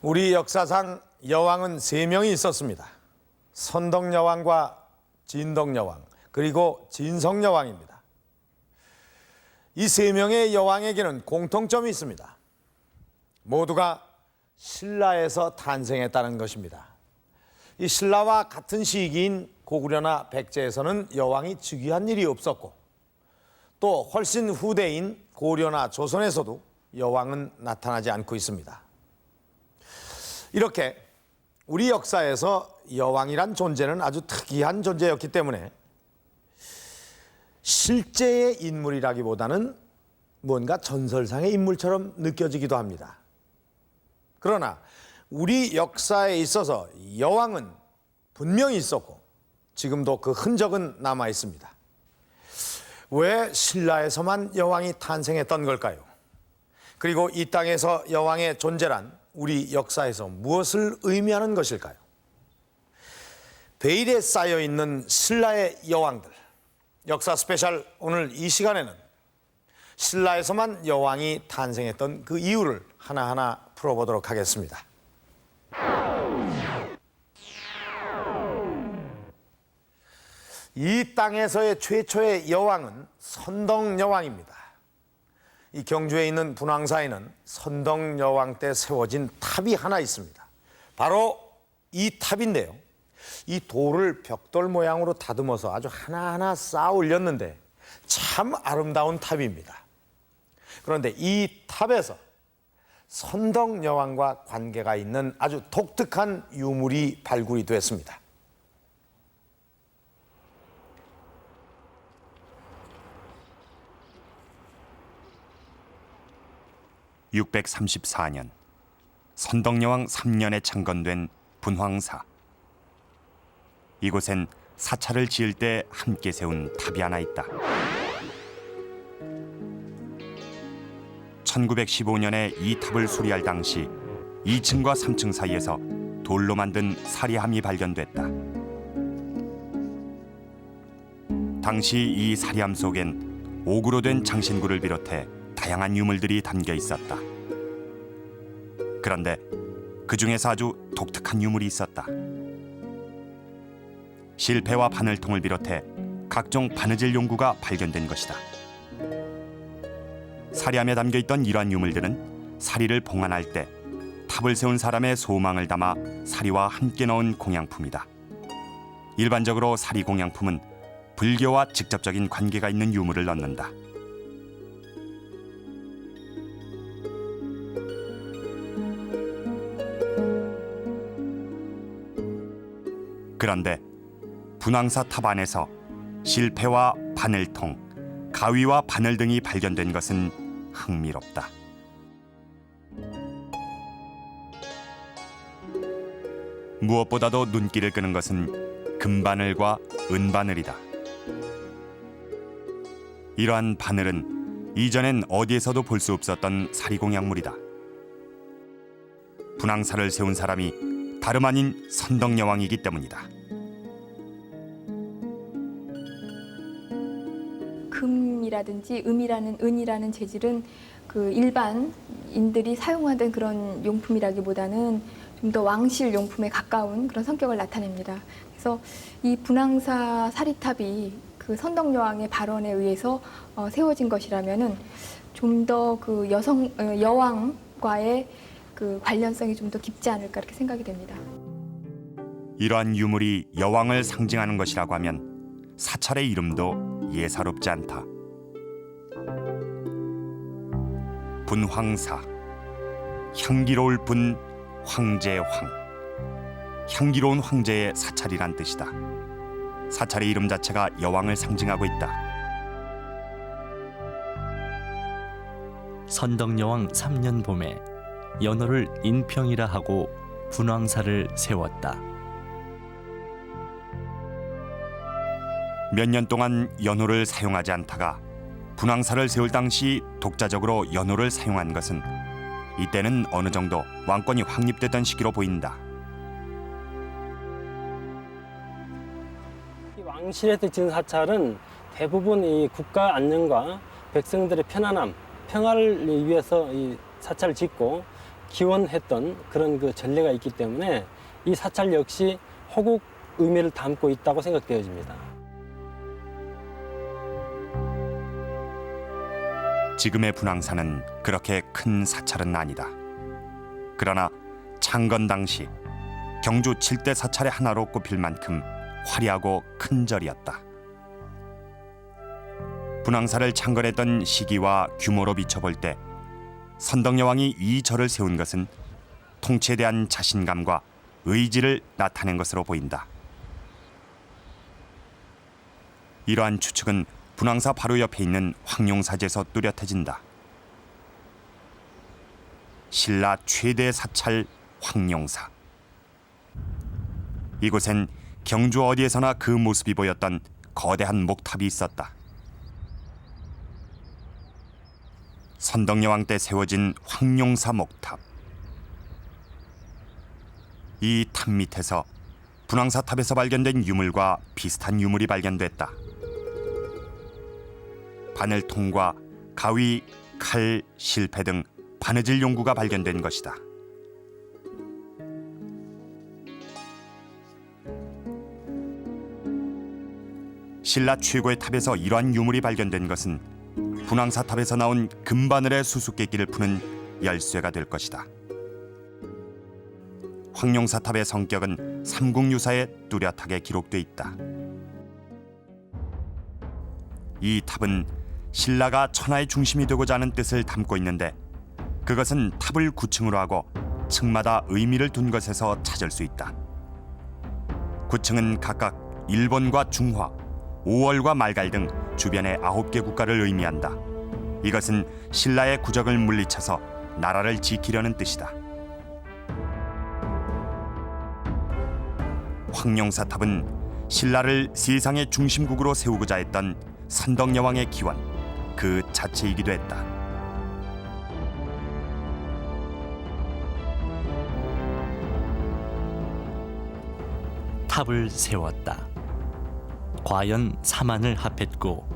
우리 역사상 여왕은 3명이 있었습니다. 선덕여왕과 진덕여왕, 그리고 진성여왕입니다. 이 3명의 여왕에게는 공통점이 있습니다. 모두가 신라에서 탄생했다는 것입니다. 이 신라와 같은 시기인 고구려나 백제에서는 여왕이 즉위한 일이 없었고, 또 훨씬 후대인 고려나 조선에서도 여왕은 나타나지 않고 있습니다. 이렇게 우리 역사에서 여왕이란 존재는 아주 특이한 존재였기 때문에 실제의 인물이라기보다는 뭔가 전설상의 인물처럼 느껴지기도 합니다. 그러나 우리 역사에 있어서 여왕은 분명히 있었고 지금도 그 흔적은 남아 있습니다. 왜 신라에서만 여왕이 탄생했던 걸까요? 그리고 이 땅에서 여왕의 존재란 우리 역사에서 무엇을 의미하는 것일까요? 베일에 쌓여있는 신라의 여왕들, 역사 스페셜 오늘 이 시간에는 신라에서만 여왕이 탄생했던 그 이유를 하나하나 풀어보도록 하겠습니다. 이 땅에서의 최초의 여왕은 선덕여왕입니다. 이 경주에 있는 분황사에는 선덕여왕 때 세워진 탑이 하나 있습니다. 바로 이 탑인데요. 이 돌을 벽돌 모양으로 다듬어서 아주 하나하나 쌓아 올렸는데 참 아름다운 탑입니다. 그런데 이 탑에서 선덕여왕과 관계가 있는 아주 독특한 유물이 발굴이 됐습니다. (634년) 선덕여왕 3년에 창건된 분황사. 이곳엔 사찰을 지을 때 함께 세운 탑이 하나 있다. 1915년에 이 탑을 수리할 당시 2층과 3층 사이에서 돌로 만든 사리함이 발견됐다. 당시 이 사리함 속엔 옥으로 된 장신구를 비롯해 다양한 유물들이 담겨 있었다. 그런데 그 중에서 아주 독특한 유물이 있었다. 실패와 바늘통을 비롯해 각종 바느질 용구가 발견된 것이다. 사리함에 담겨 있던 이러한 유물들은 사리를 봉안할 때 탑을 세운 사람의 소망을 담아 사리와 함께 넣은 공양품이다. 일반적으로 사리 공양품은 불교와 직접적인 관계가 있는 유물을 넣는다. 그런데 분황사 탑 안에서 실패와 바늘통, 가위와 바늘 등이 발견된 것은 흥미롭다. 무엇보다도 눈길을 끄는 것은 금바늘과 은바늘이다. 이러한 바늘은 이전엔 어디에서도 볼 수 없었던 사리공양물이다. 분황사를 세운 사람이 다름 아닌 선덕여왕이기 때문이다. 금이라든지 은이라는 재질은 그 일반인들이 사용하던 그런 용품이라기보다는 좀 더 왕실 용품에 가까운 그런 성격을 나타냅니다. 그래서 이 분황사 사리탑이 그 선덕여왕의 발언에 의해서 세워진 것이라면은 좀 더 그 여왕과의 그 관련성이 좀 더 깊지 않을까 이렇게 생각이 됩니다. 이러한 유물이 여왕을 상징하는 것이라고 하면 사찰의 이름도 예사롭지 않다. 분황사, 향기로울 분 황제의 황, 향기로운 황제의 사찰이란 뜻이다. 사찰의 이름 자체가 여왕을 상징하고 있다. 선덕여왕 3년 봄에 연호를 인평이라 하고 분황사를 세웠다. 몇 년 동안 연호를 사용하지 않다가 분황사를 세울 당시 독자적으로 연호를 사용한 것은 이때는 어느 정도 왕권이 확립되던 시기로 보인다. 이 왕실에서 지은 사찰은 대부분 이 국가 안녕과 백성들의 편안함, 평화를 위해서 이 사찰을 짓고 기원했던 그런 그 전례가 있기 때문에 이 사찰 역시 호국 의미를 담고 있다고 생각되어집니다. 지금의 분황사는 그렇게 큰 사찰은 아니다. 그러나 창건 당시 경주 7대 사찰의 하나로 꼽힐 만큼 화려하고 큰 절이었다. 분황사를 창건했던 시기와 규모로 비춰볼 때 선덕여왕이 이 절을 세운 것은 통치에 대한 자신감과 의지를 나타낸 것으로 보인다. 이러한 추측은 분황사 바로 옆에 있는 황룡사지에서 뚜렷해진다. 신라 최대 사찰 황룡사. 이곳엔 경주 어디에서나 그 모습이 보였던 거대한 목탑이 있었다. 선덕여왕 때 세워진 황룡사 목탑. 이 탑 밑에서 분황사 탑에서 발견된 유물과 비슷한 유물이 발견됐다. 바늘통과 가위, 칼, 실패 등 바느질 용구가 발견된 것이다. 신라 최고의 탑에서 이러한 유물이 발견된 것은 분황사 탑에서 나온 금바늘의 수수께끼를 푸는 열쇠가 될 것이다. 황룡사 탑의 성격은 삼국유사에 뚜렷하게 기록돼 있다. 이 탑은 신라가 천하의 중심이 되고자 하는 뜻을 담고 있는데 그것은 탑을 9층으로 하고 층마다 의미를 둔 것에서 찾을 수 있다. 9층은 각각 일본과 중화, 5월과 말갈 등 주변의 9개 국가를 의미한다. 이것은 신라의 국적을 물리쳐서 나라를 지키려는 뜻이다. 황룡사탑은 신라를 세상의 중심국으로 세우고자 했던 선덕여왕의 기원 그 자체이기도 했다. 탑을 세웠다. 과연 사만을 합했고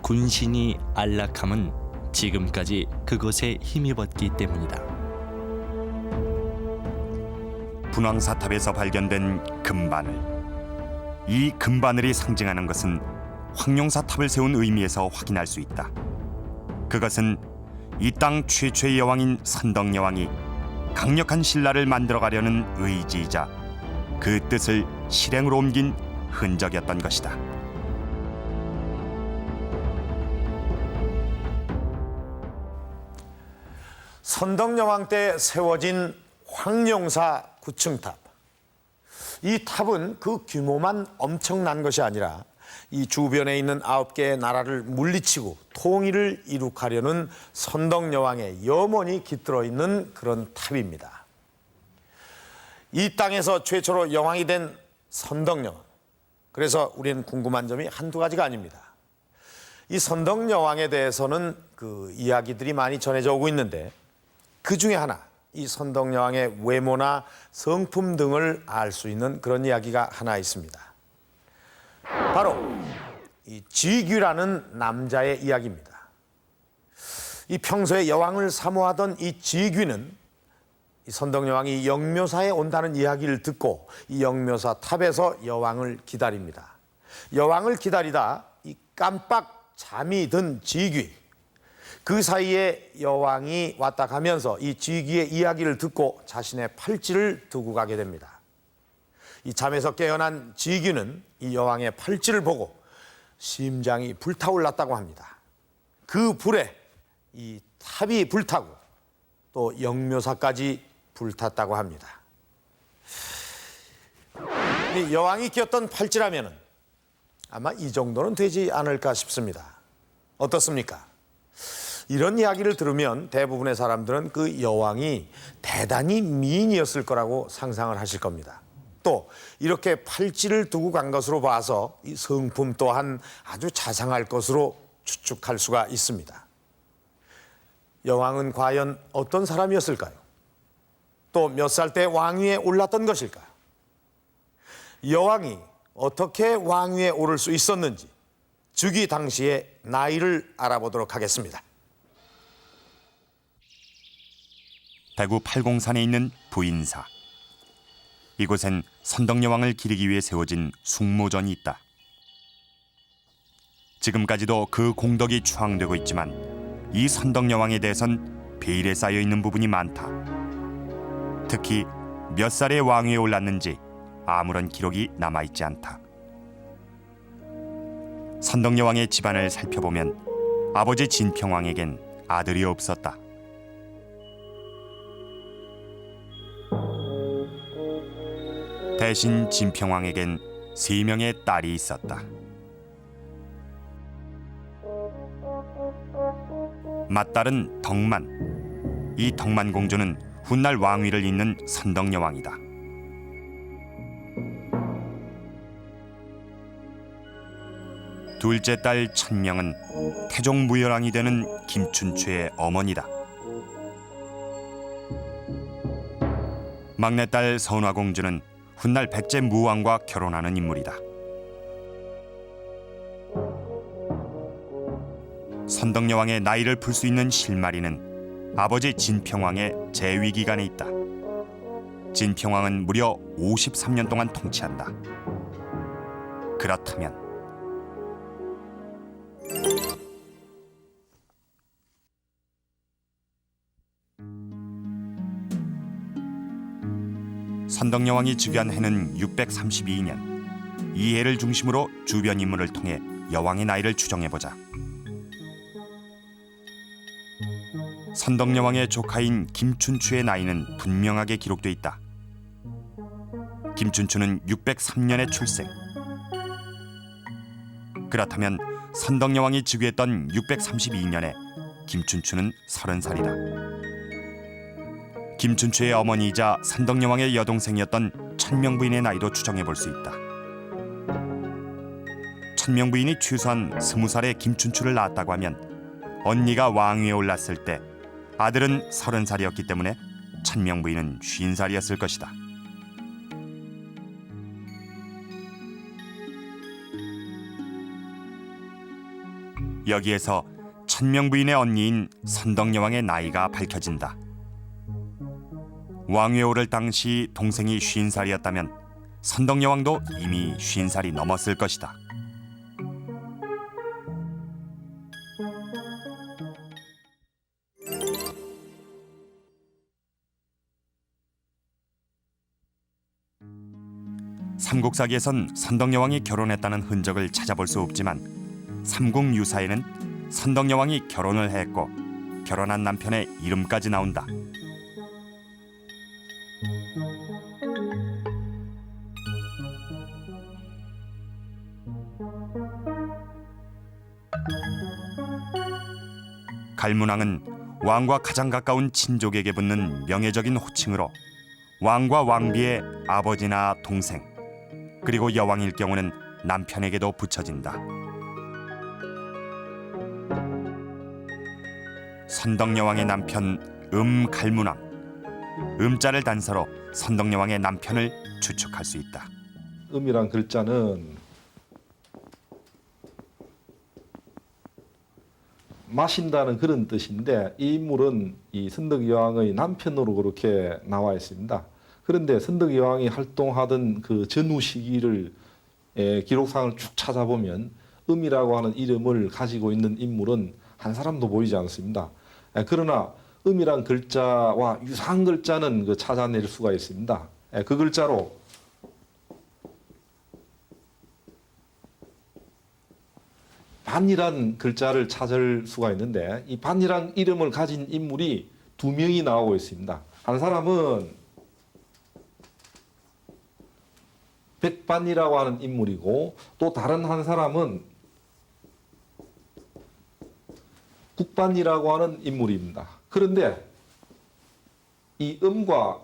군신이 안락함은 지금까지 그것에 힘입었기 때문이다. 분황사탑에서 발견된 금바늘. 이 금바늘이 상징하는 것은 황룡사탑을 세운 의미에서 확인할 수 있다. 그것은 이 땅 최초의 여왕인 선덕여왕이 강력한 신라를 만들어가려는 의지이자 그 뜻을 실행으로 옮긴 흔적이었던 것이다. 선덕여왕 때 세워진 황룡사 9층탑. 이 탑은 그 규모만 엄청난 것이 아니라 이 주변에 있는 9개의 나라를 물리치고 통일을 이룩하려는 선덕여왕의 염원이 깃들어 있는 그런 탑입니다. 이 땅에서 최초로 여왕이 된 선덕여왕. 그래서 우리는 궁금한 점이 한두 가지가 아닙니다. 이 선덕여왕에 대해서는 그 이야기들이 많이 전해져 오고 있는데 그 중에 하나, 이 선덕여왕의 외모나 성품 등을 알 수 있는 그런 이야기가 하나 있습니다. 바로 이 지귀라는 남자의 이야기입니다. 이 평소에 여왕을 사모하던 이 지귀는 이 선덕여왕이 영묘사에 온다는 이야기를 듣고 이 영묘사 탑에서 여왕을 기다립니다. 여왕을 기다리다 이 깜빡 잠이 든 지귀. 그 사이에 여왕이 왔다 가면서 이 지귀의 이야기를 듣고 자신의 팔찌를 두고 가게 됩니다. 이 잠에서 깨어난 지귀는 이 여왕의 팔찌를 보고 심장이 불타올랐다고 합니다. 그 불에 이 탑이 불타고 또 영묘사까지 불탔다고 합니다. 이 여왕이 끼었던 팔찌라면은 아마 이 정도는 되지 않을까 싶습니다. 어떻습니까? 이런 이야기를 들으면 대부분의 사람들은 그 여왕이 대단히 미인이었을 거라고 상상을 하실 겁니다. 또 이렇게 팔찌를 두고 간 것으로 봐서 이 성품 또한 아주 자상할 것으로 추측할 수가 있습니다. 여왕은 과연 어떤 사람이었을까요? 또 몇 살 때 왕위에 올랐던 것일까요? 여왕이 어떻게 왕위에 오를 수 있었는지 즉위 당시의 나이를 알아보도록 하겠습니다. 대구 팔공산에 있는 부인사. 이곳엔 선덕여왕을 기리기 위해 세워진 숭모전이 있다. 지금까지도 그 공덕이 추앙되고 있지만 이 선덕여왕에 대해선 베일에 쌓여 있는 부분이 많다. 특히 몇 살에 왕위에 올랐는지 아무런 기록이 남아있지 않다. 선덕여왕의 집안을 살펴보면 아버지 진평왕에겐 아들이 없었다. 대신 진평왕에겐 3명의 딸이 있었다. 맏딸은 덕만. 이 덕만 공주는 훗날 왕위를 잇는 선덕여왕이다. 둘째 딸 천명은 태종 무열왕이 되는 김춘추의 어머니다. 막내딸 선화공주는 훗날 백제 무왕과 결혼하는 인물이다. 선덕여왕의 나이를 풀 수 있는 실마리는 아버지 진평왕의 재위 기간에 있다. 진평왕은 무려 53년 동안 통치한다. 그렇다면 선덕여왕이 즉위한 해는 632년. 이 해를 중심으로 주변 인물을 통해 여왕의 나이를 추정해보자. 선덕여왕의 조카인 김춘추의 나이는 분명하게 기록돼 있다. 김춘추는 603년에 출생. 그렇다면 선덕여왕이 즉위했던 632년에 김춘추는 30살이다. 김춘추의 어머니이자 선덕여왕의 여동생이었던 천명부인의 나이도 추정해볼 수 있다. 천명부인이 최소한 20살에 김춘추를 낳았다고 하면 언니가 왕위에 올랐을 때 아들은 30살이었기 때문에 천명부인은 50살이었을 것이다. 여기에서 천명부인의 언니인 선덕여왕의 나이가 밝혀진다. 왕위에 오를 당시 동생이 50살이었다면 선덕여왕도 이미 50살이 넘었을 것이다. 삼국사기에선 선덕여왕이 결혼했다는 흔적을 찾아볼 수 없지만 삼국유사에는 선덕여왕이 결혼을 했고 결혼한 남편의 이름까지 나온다. 갈문왕은 왕과 가장 가까운 친족에게 붙는 명예적인 호칭으로 왕과 왕비의 아버지나 동생, 그리고 여왕일 경우는 남편에게도 붙여진다. 선덕여왕의 남편 갈문왕. 음자를 단서로 선덕여왕의 남편을 추측할 수 있다. 음이란 글자는 마신다는 그런 뜻인데 이 인물은 이 선덕여왕의 남편으로 그렇게 나와 있습니다. 그런데 선덕여왕이 활동하던 그 전후 시기를 기록상을 쭉 찾아보면 음이라고 하는 이름을 가지고 있는 인물은 한 사람도 보이지 않습니다. 그러나 음이란 글자와 유사한 글자는 찾아낼 수가 있습니다. 그 글자로 반이란 글자를 찾을 수가 있는데 이 반이란 이름을 가진 인물이 두 명이 나오고 있습니다. 한 사람은 백반이라고 하는 인물이고 또 다른 한 사람은 국반이라고 하는 인물입니다. 그런데 이 음과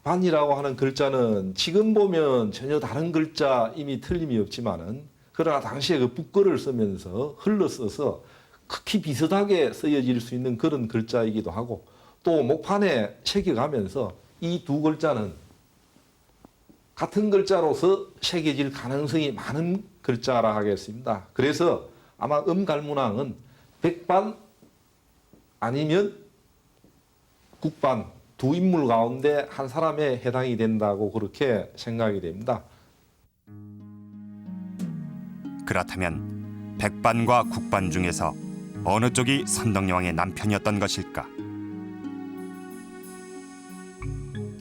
반이라고 하는 글자는 지금 보면 전혀 다른 글자 이미 틀림이 없지만은 그러나 당시에 그 북글을 쓰면서 흘러 써서 극히 비슷하게 쓰여질 수 있는 그런 글자이기도 하고 또 목판에 새겨가면서 이 두 글자는 같은 글자로서 새겨질 가능성이 많은 글자라 하겠습니다. 그래서 아마 음갈문왕은 백반 아니면 국반 두 인물 가운데 한 사람에 해당이 된다고 그렇게 생각이 됩니다. 그렇다면 백반과 국반 중에서 어느 쪽이 선덕여왕의 남편이었던 것일까?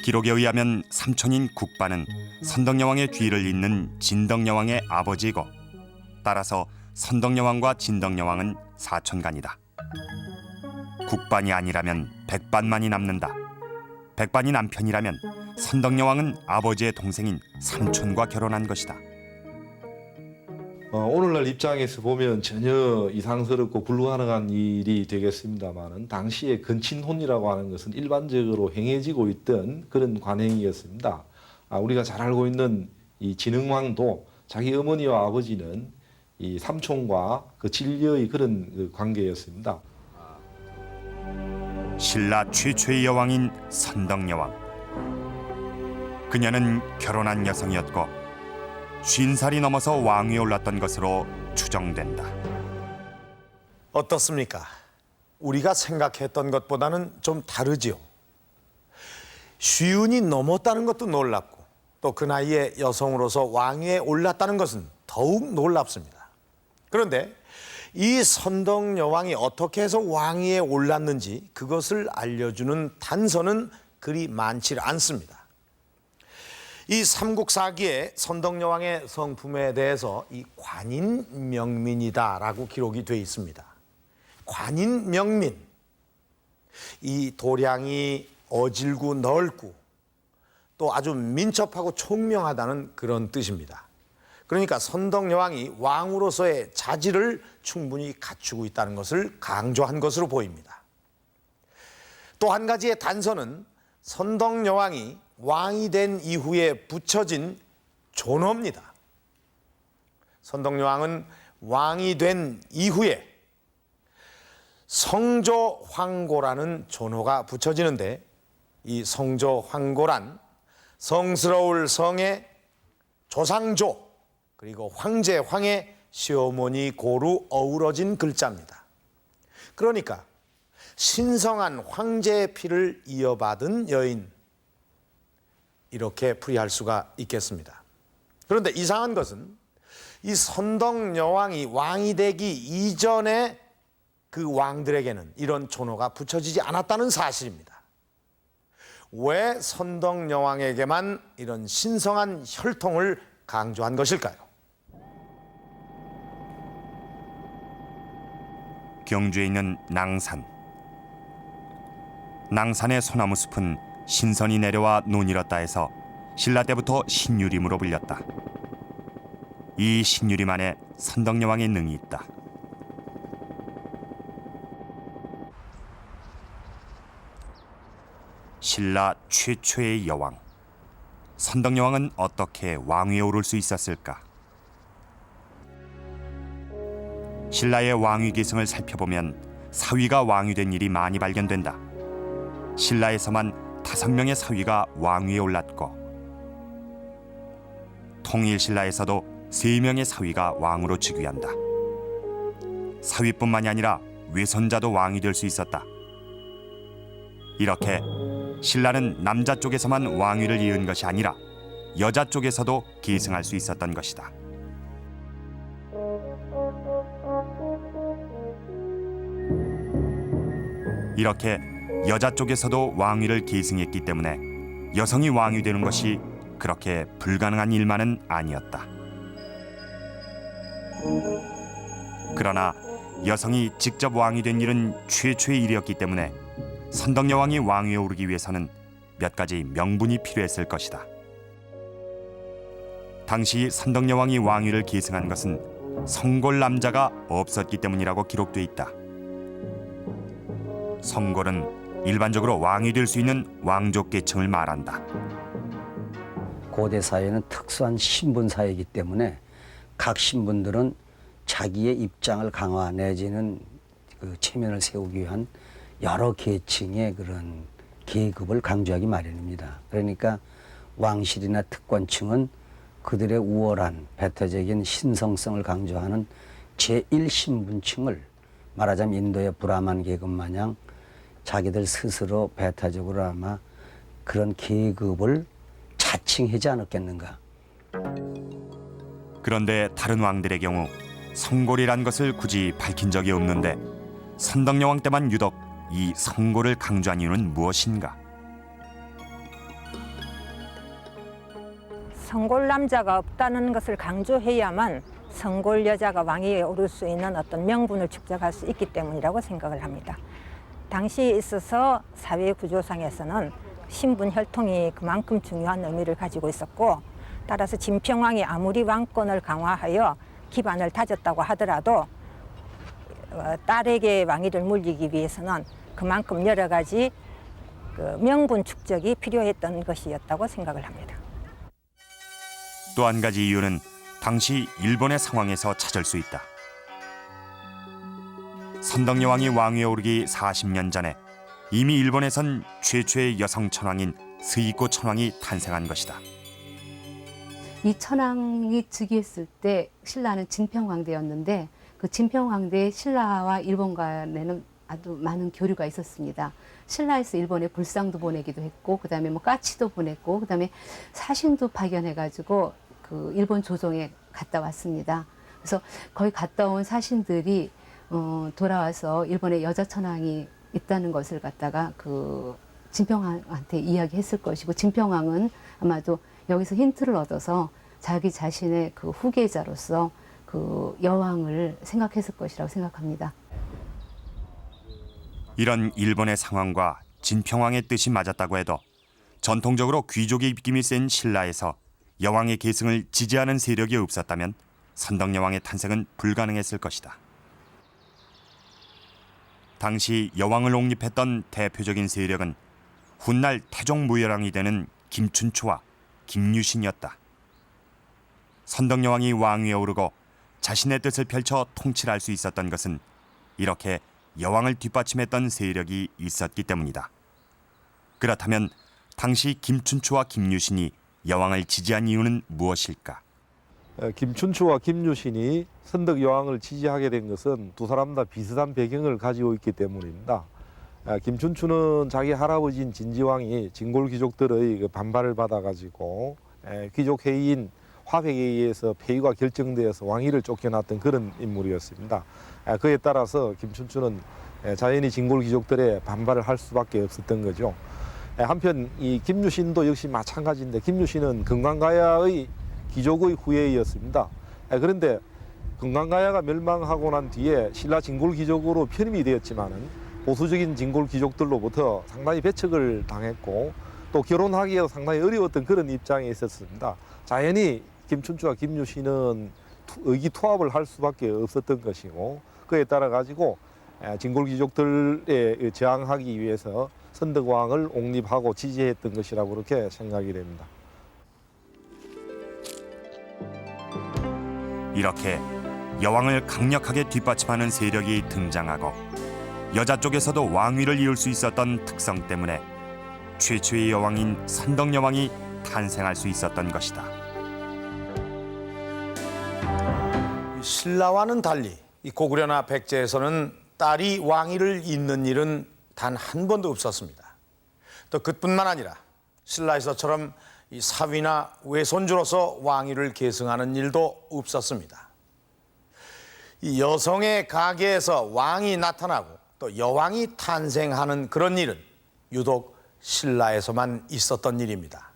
기록에 의하면 삼촌인 국반은 선덕여왕의 뒤를 잇는 진덕여왕의 아버지이고 따라서 선덕여왕과 진덕여왕은 사촌간이다. 국반이 아니라면 백반만이 남는다. 백반이 남편이라면 선덕여왕은 아버지의 동생인 삼촌과 결혼한 것이다. 오늘날 입장에서 보면 전혀 이상스럽고 불가능한 일이 되겠습니다만은 당시에 근친혼이라고 하는 것은 일반적으로 행해지고 있던 그런 관행이었습니다. 우리가 잘 알고 있는 이 진흥왕도 자기 어머니와 아버지는 이 삼촌과 그 진려의 그런 그 관계였습니다. 신라 최초의 여왕인 선덕여왕. 그녀는 결혼한 여성이었고 50살이 넘어서 왕위에 올랐던 것으로 추정된다. 어떻습니까? 우리가 생각했던 것보다는 좀 다르지요. 50이 넘었다는 것도 놀랍고 또 그 나이에 여성으로서 왕위에 올랐다는 것은 더욱 놀랍습니다. 그런데 이 선덕여왕이 어떻게 해서 왕위에 올랐는지 그것을 알려주는 단서는 그리 많지 않습니다. 이 삼국사기에 선덕여왕의 성품에 대해서 이 관인명민이다라고 기록이 되어 있습니다. 관인명민, 이 도량이 어질고 넓고 또 아주 민첩하고 총명하다는 그런 뜻입니다. 그러니까 선덕여왕이 왕으로서의 자질을 충분히 갖추고 있다는 것을 강조한 것으로 보입니다. 또 한 가지의 단서는 선덕여왕이 왕이 된 이후에 붙여진 존호입니다. 선덕여왕은 왕이 된 이후에 성조황고라는 존호가 붙여지는데 이 성조황고란 성스러울 성의 조상조 그리고 황제황의 시어머니 고루 어우러진 글자입니다. 그러니까 신성한 황제의 피를 이어받은 여인 이렇게 풀이할 수가 있겠습니다. 그런데 이상한 것은 이 선덕여왕이 왕이 되기 이전에 그 왕들에게는 이런 존호가 붙여지지 않았다는 사실입니다. 왜 선덕여왕에게만 이런 신성한 혈통을 강조한 것일까요? 경주에 있는 낭산. 낭산의 소나무 숲은 신선이 내려와 논이었다 해서 신라 때부터 신유림으로 불렸다. 이 신유림 안에 선덕여왕의 능이 있다. 신라 최초의 여왕. 선덕여왕은 어떻게 왕위에 오를 수 있었을까? 신라의 왕위 계승을 살펴보면 사위가 왕이 된 일이 많이 발견된다. 신라에서만 5명의 사위가 왕위에 올랐고 통일신라에서도 3명의 사위가 왕으로 즉위한다. 사위뿐만이 아니라 외손자도 왕이 될 수 있었다. 이렇게 신라는 남자 쪽에서만 왕위를 이은 것이 아니라 여자 쪽에서도 계승할 수 있었던 것이다. 이렇게 여자 쪽에서도 왕위를 계승했기 때문에 여성이 왕이 되는 것이 그렇게 불가능한 일만은 아니었다. 그러나 여성이 직접 왕이 된 일은 최초의 일이었기 때문에 선덕여왕이 왕위에 오르기 위해서는 몇 가지 명분이 필요했을 것이다. 당시 선덕여왕이 왕위를 계승한 것은 성골 남자가 없었기 때문이라고 기록돼 있다. 성골은 일반적으로 왕이 될 수 있는 왕족 계층을 말한다. 고대 사회는 특수한 신분 사회이기 때문에 각 신분들은 자기의 입장을 강화 내지는 그 체면을 세우기 위한 여러 계층의 그런 계급을 강조하기 마련입니다. 그러니까 왕실이나 특권층은 그들의 우월한 배타적인 신성성을 강조하는 제1신분층을 말하자면 인도의 브라만 계급 마냥 자기들 스스로 배타적으로 아마 그런 계급을 자칭하지 않았겠는가. 그런데 다른 왕들의 경우 성골이란 것을 굳이 밝힌 적이 없는데 선덕여왕 때만 유독 이 성골을 강조한 이유는 무엇인가? 성골 남자가 없다는 것을 강조해야만 성골 여자가 왕위에 오를 수 있는 어떤 명분을 축적할 수 있기 때문이라고 생각을 합니다. 당시에 있어서 사회 구조상에서는 신분 혈통이 그만큼 중요한 의미를 가지고 있었고, 따라서 진평왕이 아무리 왕권을 강화하여 기반을 다졌다고 하더라도 딸에게 왕위를 물리기 위해서는 그만큼 여러 가지 그 명분 축적이 필요했던 것이었다고 생각을 합니다. 또 한 가지 이유는 당시 일본의 상황에서 찾을 수 있다. 선덕여왕이 왕위에 오르기 40년 전에 이미 일본에선 최초의 여성 천황인 스이코 천황이 탄생한 것이다. 이 천황이 즉위했을 때 신라는 진평왕대였는데 그 진평왕대의 신라와 일본 간에는 아주 많은 교류가 있었습니다. 신라에서 일본에 불상도 보내기도 했고, 그다음에 뭐 까치도 보냈고, 그다음에 사신도 파견해가지고 그 일본 조정에 갔다 왔습니다. 그래서 거기 갔다 온 사신들이 돌아와서 일본에 여자 천황이 있다는 것을 갖다가 그 진평왕한테 이야기했을 것이고, 진평왕은 아마도 여기서 힌트를 얻어서 자기 자신의 그 후계자로서 그 여왕을 생각했을 것이라고 생각합니다. 이런 일본의 상황과 진평왕의 뜻이 맞았다고 해도 전통적으로 귀족의 입김이 센 신라에서 여왕의 계승을 지지하는 세력이 없었다면 선덕여왕의 탄생은 불가능했을 것이다. 당시 여왕을 옹립했던 대표적인 세력은 훗날 태종무열왕이 되는 김춘초와 김유신이었다. 선덕여왕이 왕위에 오르고 자신의 뜻을 펼쳐 통치할 수 있었던 것은 이렇게 여왕을 뒷받침했던 세력이 있었기 때문이다. 그렇다면 당시 김춘초와 김유신이 여왕을 지지한 이유는 무엇일까? 김춘추와 김유신이 선덕여왕을 지지하게 된 것은 두 사람 다 비슷한 배경을 가지고 있기 때문입니다. 김춘추는 자기 할아버지인 진지왕이 진골 귀족들의 그 반발을 받아가지고 귀족 회의인 화백에 의해서 폐위가 결정되어서 왕위를 쫓겨났던 그런 인물이었습니다. 그에 따라서 김춘추는 자연히 진골 귀족들의 반발을 할 수밖에 없었던 거죠. 한편 이 김유신도 역시 마찬가지인데, 김유신은 금강가야의 귀족의 후예였습니다. 그런데 금강가야가 멸망하고 난 뒤에 신라 진골 귀족으로 편입이 되었지만은 보수적인 진골 귀족들로부터 상당히 배척을 당했고 또 결혼하기가 상당히 어려웠던 그런 입장에 있었습니다. 자연히 김춘추와 김유신은 의기투합을 할 수밖에 없었던 것이고, 그에 따라 가지고 진골 귀족들에 저항하기 위해서 선덕왕을 옹립하고 지지했던 것이라고 그렇게 생각이 됩니다. 이렇게 여왕을 강력하게 뒷받침하는 세력이 등장하고 여자 쪽에서도 왕위를 이을 수 있었던 특성 때문에 최초의 여왕인 선덕여왕이 탄생할 수 있었던 것이다. 신라와는 달리 이 고구려나 백제에서는 딸이 왕위를 잇는 일은 단 한 번도 없었습니다. 또 그뿐만 아니라 신라에서처럼 이 사위나 외손주로서 왕위를 계승하는 일도 없었습니다. 이 여성의 가계에서 왕이 나타나고 또 여왕이 탄생하는 그런 일은 유독 신라에서만 있었던 일입니다.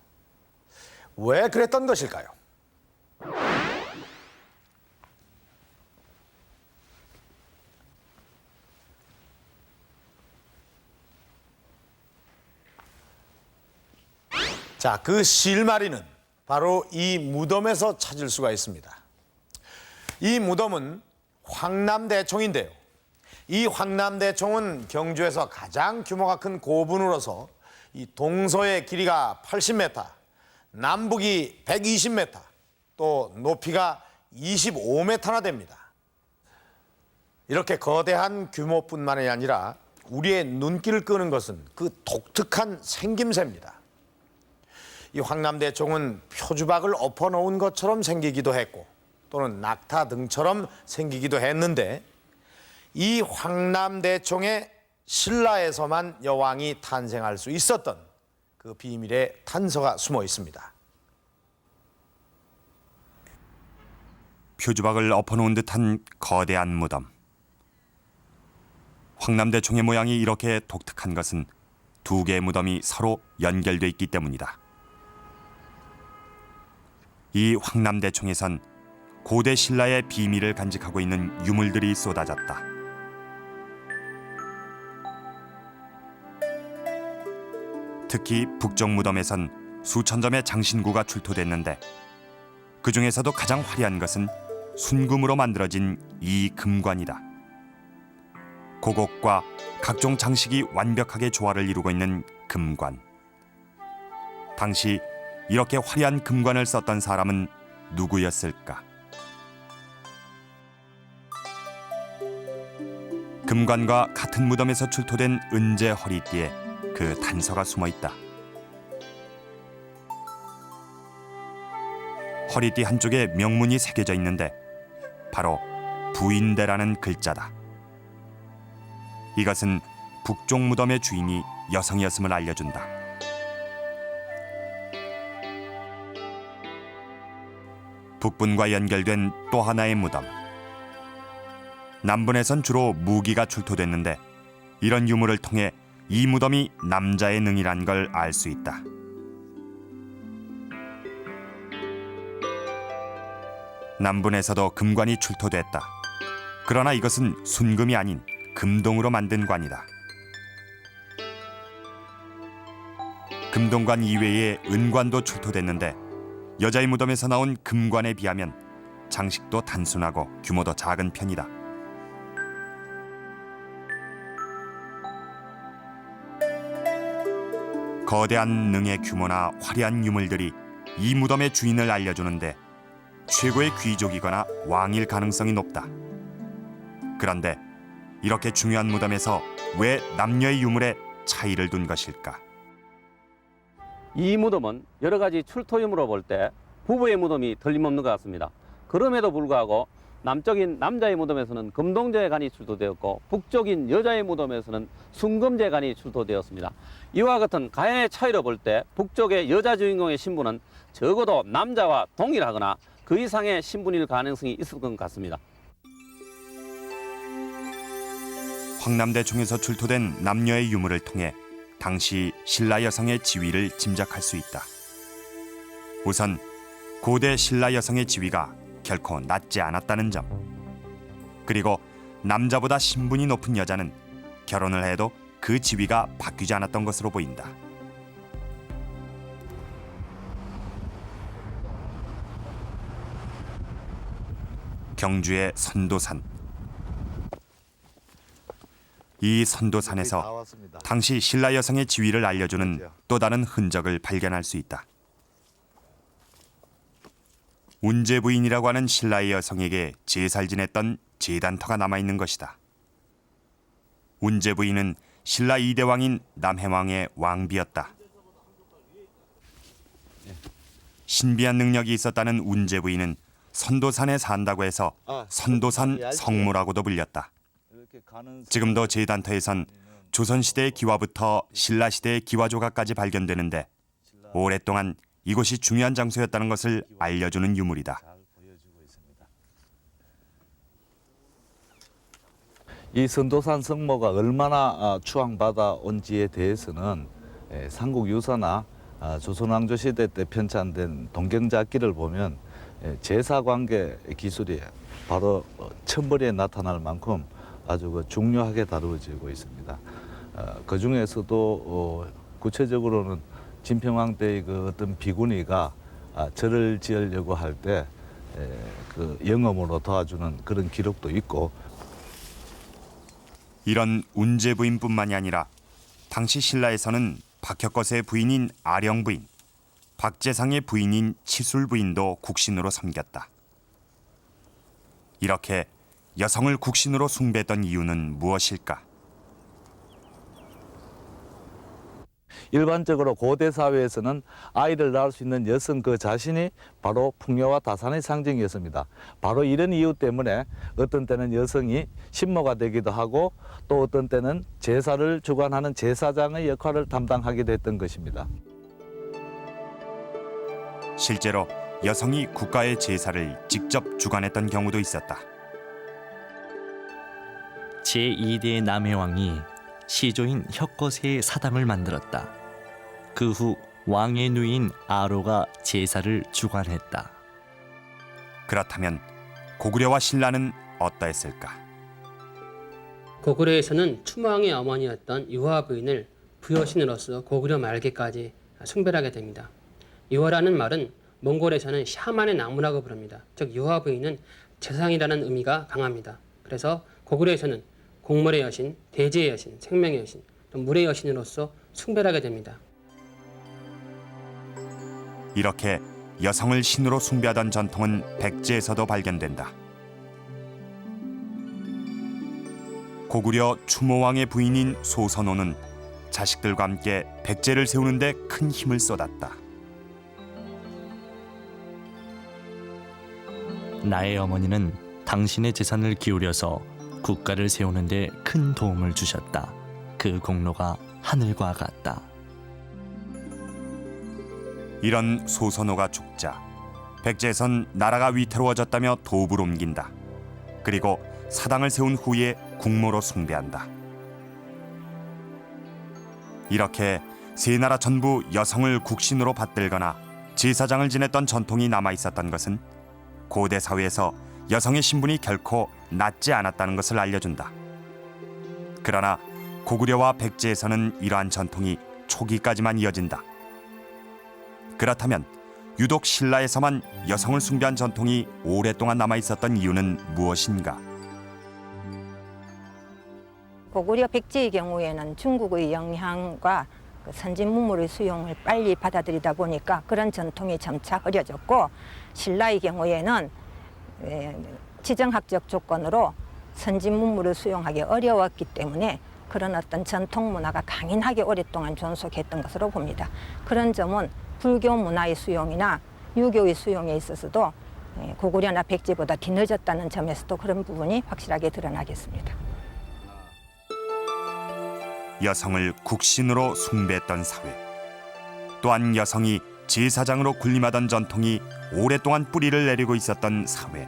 왜 그랬던 것일까요? 자, 그 실마리는 바로 이 무덤에서 찾을 수가 있습니다. 이 무덤은 황남대총인데요. 이 황남대총은 경주에서 가장 규모가 큰 고분으로서 이 동서의 길이가 80m, 남북이 120m, 또 높이가 25m나 됩니다. 이렇게 거대한 규모뿐만이 아니라 우리의 눈길을 끄는 것은 그 독특한 생김새입니다. 이 황남대총은 표주박을 엎어놓은 것처럼 생기기도 했고 또는 낙타 등처럼 생기기도 했는데 이 황남대총의 신라에서만 여왕이 탄생할 수 있었던 그 비밀의 단서가 숨어 있습니다. 표주박을 엎어놓은 듯한 거대한 무덤. 황남대총의 모양이 이렇게 독특한 것은 두 개의 무덤이 서로 연결돼 있기 때문이다. 이 황남대총에선 고대 신라의 비밀을 간직하고 있는 유물들이 쏟아졌다. 특히 북쪽 무덤에선 수천 점의 장신구가 출토됐는데 그 중에서도 가장 화려한 것은 순금으로 만들어진 이 금관이다. 고곡과 각종 장식이 완벽하게 조화를 이루고 있는 금관. 당시 이렇게 화려한 금관을 썼던 사람은 누구였을까? 금관과 같은 무덤에서 출토된 은제 허리띠에 그 단서가 숨어 있다. 허리띠 한쪽에 명문이 새겨져 있는데 바로 부인대라는 글자다. 이것은 북쪽 무덤의 주인이 여성이었음을 알려준다. 북분과 연결된 또 하나의 무덤. 남분에선 주로 무기가 출토됐는데 이런 유물을 통해 이 무덤이 남자의 능이란 걸 알 수 있다. 남분에서도 금관이 출토됐다. 그러나 이것은 순금이 아닌 금동으로 만든 관이다. 금동관 이외에 은관도 출토됐는데 여자의 무덤에서 나온 금관에 비하면 장식도 단순하고 규모도 작은 편이다. 거대한 능의 규모나 화려한 유물들이 이 무덤의 주인을 알려주는데 최고의 귀족이거나 왕일 가능성이 높다. 그런데 이렇게 중요한 무덤에서 왜 남녀의 유물에 차이를 둔 것일까? 이 무덤은 여러 가지 출토 유물로 볼 때 부부의 무덤이 틀림없는 것 같습니다. 그럼에도 불구하고 남쪽인 남자의 무덤에서는 금동제의 간이 출토되었고 북쪽인 여자의 무덤에서는 순금제의 간이 출토되었습니다. 이와 같은 가연의 차이로 볼 때 북쪽의 여자 주인공의 신분은 적어도 남자와 동일하거나 그 이상의 신분일 가능성이 있을 것 같습니다. 황남대총에서 출토된 남녀의 유물을 통해 당시 신라 여성의 지위를 짐작할 수 있다. 우선 고대 신라 여성의 지위가 결코 낮지 않았다는 점. 그리고 남자보다 신분이 높은 여자는 결혼을 해도 그 지위가 바뀌지 않았던 것으로 보인다. 경주의 선도산. 이 선도산에서 당시 신라 여성의 지위를 알려주는 또 다른 흔적을 발견할 수 있다. 운제 부인이라고 하는 신라의 여성에게 제사를 지냈던 제단터가 남아있는 것이다. 운제 부인은 신라 2대 왕인 남해왕의 왕비였다. 신비한 능력이 있었다는 운제 부인은 선도산에 산다고 해서 선도산 성무라고도 불렸다. 지금도 제단터에선 조선시대의 기와부터 신라시대의 기와조각까지 발견되는데 오랫동안 이곳이 중요한 장소였다는 것을 알려주는 유물이다. 이 선도산 성모가 얼마나 추앙받아 온지에 대해서는 삼국유사나 조선왕조 시대 때 편찬된 동경작기를 보면 제사관계 기술이 바로 천벌에 나타날 만큼 아주 중요하게 다루어지고 있습니다. 그 중에서도 구체적으로는 진평왕 때의 그 어떤 비구니가 절을 지으려고 할 때 그 영험으로 도와주는 그런 기록도 있고. 이런 운제 부인뿐만이 아니라 당시 신라에서는 박혁거세의 부인인 아령 부인, 박재상의 부인인 치술 부인도 국신으로 섬겼다. 이렇게 여성을 국신으로 숭배했던 이유는 무엇일까? 일반적으로 고대 사회에서는 아이를 낳을 수 있는 여성 그 자신이 바로 풍요와 다산의 상징이었습니다. 바로 이런 이유 때문에 어떤 때는 여성이 신모가 되기도 하고 또 어떤 때는 제사를 주관하는 제사장의 역할을 담당하기도 했던 것입니다. 실제로 여성이 국가의 제사를 직접 주관했던 경우도 있었다. 제2대 남해왕이 시조인 혁거세의 사당을 만들었다. 그 후 왕의 누이인 아로가 제사를 주관했다. 그렇다면 고구려와 신라는 어떠했을까? 고구려에서는 추모왕의 어머니였던 유화 부인을 부여신으로서 고구려 말기까지 숭배하게 됩니다. 유화라는 말은 몽골에서는 샤만의 나무라고 부릅니다. 즉 유화 부인은 재상이라는 의미가 강합니다. 그래서 고구려에서는 곡물의 여신, 대지의 여신, 생명의 여신, 또 물의 여신으로서 숭배하게 됩니다. 이렇게 여성을 신으로 숭배하던 전통은 백제에서도 발견된다. 고구려 추모왕의 부인인 소선호는 자식들과 함께 백제를 세우는 데 큰 힘을 쏟았다. 나의 어머니는 당신의 재산을 기울여서 국가를 세우는 데 큰 도움을 주셨다. 그 공로가 하늘과 같다. 이런 소선호가 죽자 백제에선 나라가 위태로워졌다며 도읍을 옮긴다. 그리고 사당을 세운 후에 국모로 숭배한다. 이렇게 세 나라 전부 여성을 국신으로 받들거나 제사장을 지냈던 전통이 남아 있었던 것은 고대 사회에서 여성의 신분이 결코 낮지 않았다는 것을 알려준다. 그러나 고구려와 백제에서는 이러한 전통이 초기까지만 이어진다. 그렇다면 유독 신라에서만 여성을 숭배한 전통이 오랫동안 남아 있었던 이유는 무엇인가? 고구려 백제의 경우에는 중국의 영향과 선진 문물의 수용을 빨리 받아들이다 보니까 그런 전통이 점차 흐려졌고, 신라의 경우에는 지정학적 조건으로 선진 문물을 수용하기 어려웠기 때문에 그런 어떤 전통 문화가 강인하게 오랫동안 존속했던 것으로 봅니다. 그런 점은 불교 문화의 수용이나 유교의 수용에 있어서도 고구려나 백제보다 뒤늦었다는 점에서도 그런 부분이 확실하게 드러나겠습니다. 여성을 국신으로 숭배했던 사회, 또한 여성이 제사장으로 군림하던 전통이 오랫동안 뿌리를 내리고 있었던 사회.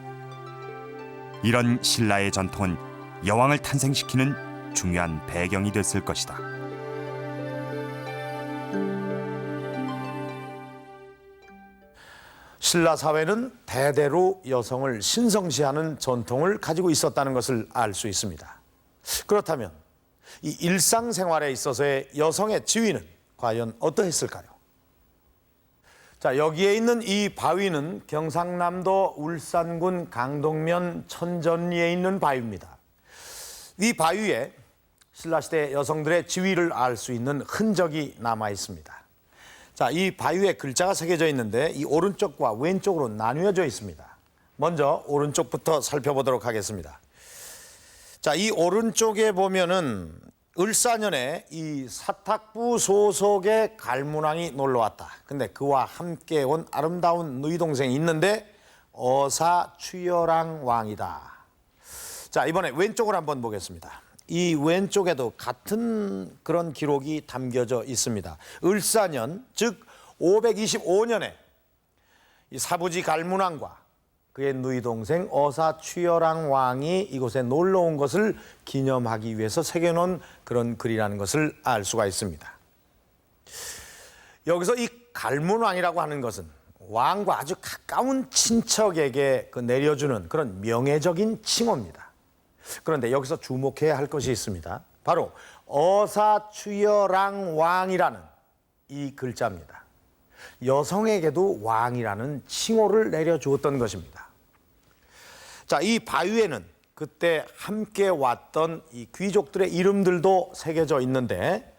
이런 신라의 전통은 여왕을 탄생시키는 중요한 배경이 됐을 것이다. 신라 사회는 대대로 여성을 신성시하는 전통을 가지고 있었다는 것을 알 수 있습니다. 그렇다면 이 일상생활에 있어서의 여성의 지위는 과연 어떠했을까요? 자, 여기에 있는 이 바위는 경상남도 울산군 강동면 천전리에 있는 바위입니다. 이 바위에 신라시대 여성들의 지위를 알 수 있는 흔적이 남아 있습니다. 자, 이 바위에 글자가 새겨져 있는데 이 오른쪽과 왼쪽으로 나뉘어져 있습니다. 먼저 오른쪽부터 살펴보도록 하겠습니다. 자, 이 오른쪽에 보면은 을사년에 이 사탁부 소속의 갈문왕이 놀러 왔다. 근데 그와 함께 온 아름다운 누이 동생이 있는데 어사추열왕 왕이다. 자, 이번에 왼쪽을 한번 보겠습니다. 이 왼쪽에도 같은 그런 기록이 담겨져 있습니다. 을사년, 즉 525년에 이 사부지 갈문왕과 그의 누이 동생 어사추열왕 왕이 이곳에 놀러 온 것을 기념하기 위해서 새겨놓은 그런 글이라는 것을 알 수가 있습니다. 여기서 이 갈문왕이라고 하는 것은 왕과 아주 가까운 친척에게 내려주는 그런 명예적인 칭호입니다. 그런데 여기서 주목해야 할 것이 있습니다. 바로 어사추열왕 왕이라는 이 글자입니다. 여성에게도 왕이라는 칭호를 내려주었던 것입니다. 자, 이 바위에는 그때 함께 왔던 이 귀족들의 이름들도 새겨져 있는데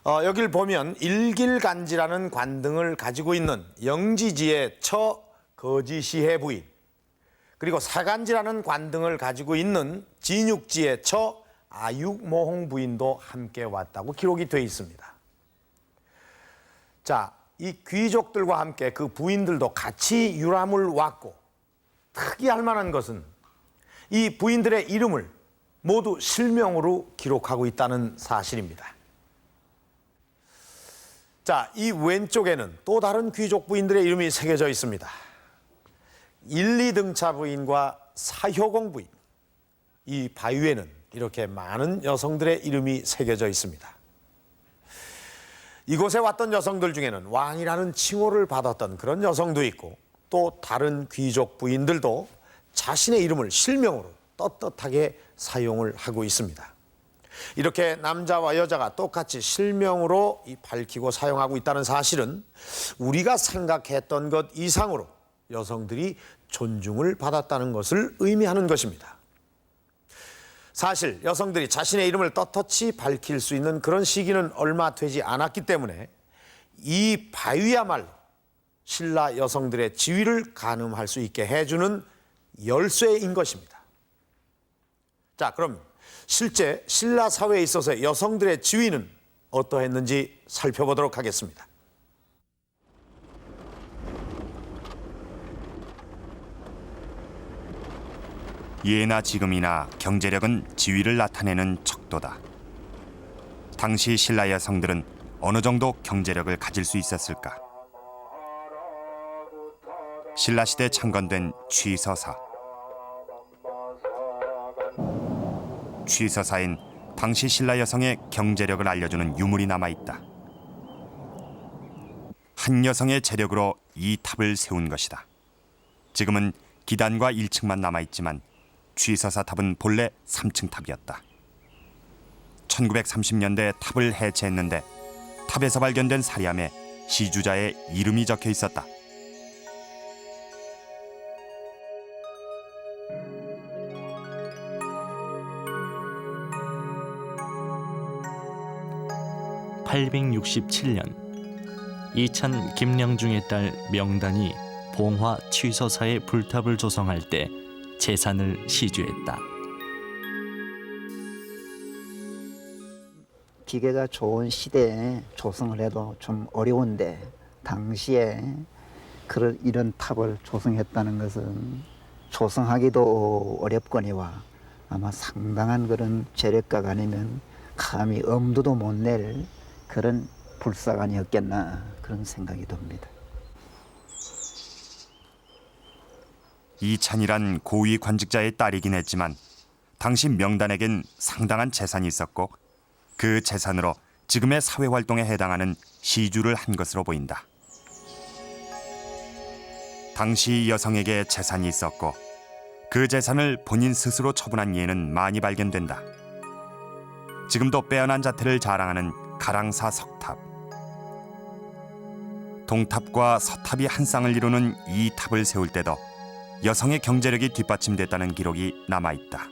여길 보면 일길간지라는 관등을 가지고 있는 영지지의 처 거지시해 부인, 그리고 사간지라는 관등을 가지고 있는 진육지의 처 아육모홍 부인도 함께 왔다고 기록이 되어 있습니다. 자, 이 귀족들과 함께 그 부인들도 같이 유람을 왔고, 특이할 만한 것은 이 부인들의 이름을 모두 실명으로 기록하고 있다는 사실입니다. 자, 이 왼쪽에는 또 다른 귀족 부인들의 이름이 새겨져 있습니다. 1, 2등차 부인과 사효공 부인. 이 바위에는 이렇게 많은 여성들의 이름이 새겨져 있습니다. 이곳에 왔던 여성들 중에는 왕이라는 칭호를 받았던 그런 여성도 있고, 또 다른 귀족 부인들도 자신의 이름을 실명으로 떳떳하게 사용을 하고 있습니다. 이렇게 남자와 여자가 똑같이 실명으로 밝히고 사용하고 있다는 사실은 우리가 생각했던 것 이상으로 여성들이 존중을 받았다는 것을 의미하는 것입니다. 사실 여성들이 자신의 이름을 떳떳이 밝힐 수 있는 그런 시기는 얼마 되지 않았기 때문에 이 바위야말로 신라 여성들의 지위를 가늠할 수 있게 해주는 열쇠인 것입니다. 자, 그럼 실제 신라 사회에 있어서 여성들의 지위는 어떠했는지 살펴보도록 하겠습니다. 예나 지금이나 경제력은 지위를 나타내는 척도다. 당시 신라 여성들은 어느 정도 경제력을 가질 수 있었을까? 신라시대 창건된 취서사. 취서사엔 당시 신라 여성의 경제력을 알려주는 유물이 남아있다. 한 여성의 재력으로 이 탑을 세운 것이다. 지금은 기단과 1층만 남아있지만 취서사 탑은 본래 3층 탑이었다. 1930년대 탑을 해체했는데 탑에서 발견된 사리함에 시주자의 이름이 적혀 있었다. (867년) 이찬 김령중의 딸 명단이 봉화 취서사의 불탑을 조성할 때 재산을 시주했다. 기계가 좋은 시대에 조성을 해도 좀 어려운데 당시에 이런 탑을 조성했다는 것은 조성하기도 어렵거니와 아마 상당한 그런 재력가가 아니면 감히 엄두도 못 낼 그런 불사관이었겠나 그런 생각이 듭니다. 이찬이란 고위 관직자의 딸이긴 했지만 당시 명단에겐 상당한 재산이 있었고 그 재산으로 지금의 사회활동에 해당하는 시주를 한 것으로 보인다. 당시 여성에게 재산이 있었고 그 재산을 본인 스스로 처분한 예는 많이 발견된다. 지금도 빼어난 자태를 자랑하는 가랑사 석탑. 동탑과 서탑이 한 쌍을 이루는 이 탑을 세울 때도 여성의 경제력이 뒷받침됐다는 기록이 남아있다.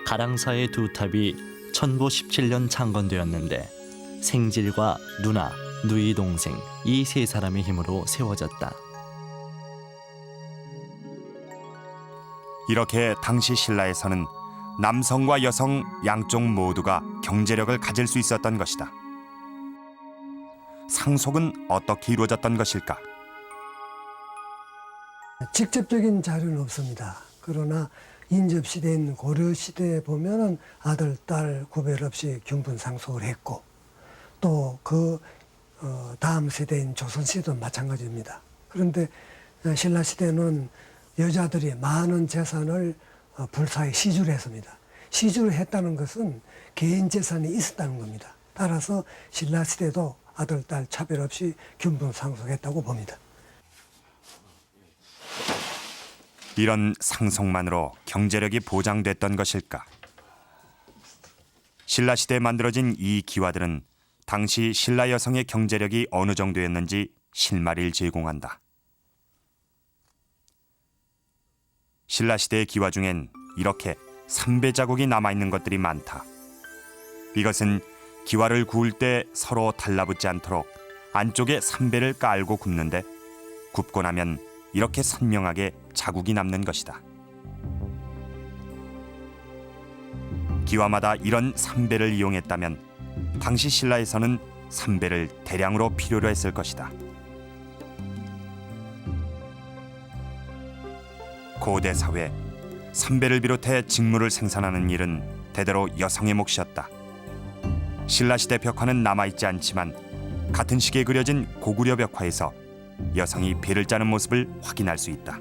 가랑사의 두 탑이 1017년 창건되었는데 생질과 누나, 누이 동생 이 세 사람의 힘으로 세워졌다. 이렇게 당시 신라에서는 남성과 여성 양쪽 모두가 경제력을 가질 수 있었던 것이다. 상속은 어떻게 이루어졌던 것일까? 직접적인 자료는 없습니다. 그러나 인접시대인 고려시대에 보면은 아들, 딸 구별 없이 균분 상속을 했고 또 그 다음 세대인 조선시대도 마찬가지입니다. 그런데 신라시대는 여자들이 많은 재산을 불사에 시주를 했습니다. 시주를 했다는 것은 개인 재산이 있었다는 겁니다. 따라서 신라시대도 아들, 딸 차별 없이 균분 상속했다고 봅니다. 이런 상속만으로 경제력이 보장됐던 것일까? 신라시대에 만들어진 이 기와들은 당시 신라 여성의 경제력이 어느 정도였는지 실마리를 제공한다. 신라시대의 기와 중엔 이렇게 삼배 자국이 남아있는 것들이 많다. 이것은 기와를 구울 때 서로 달라붙지 않도록 안쪽에 삼배를 깔고 굽는데 굽고 나면 이렇게 선명하게 자국이 남는 것이다. 기와마다 이런 삼배를 이용했다면 당시 신라에서는 삼배를 대량으로 필요로 했을 것이다. 고대 사회, 삼배를 비롯해 직물을 생산하는 일은 대대로 여성의 몫이었다. 신라시대 벽화는 남아있지 않지만 같은 시기에 그려진 고구려 벽화에서 여성이 배를 짜는 모습을 확인할 수 있다.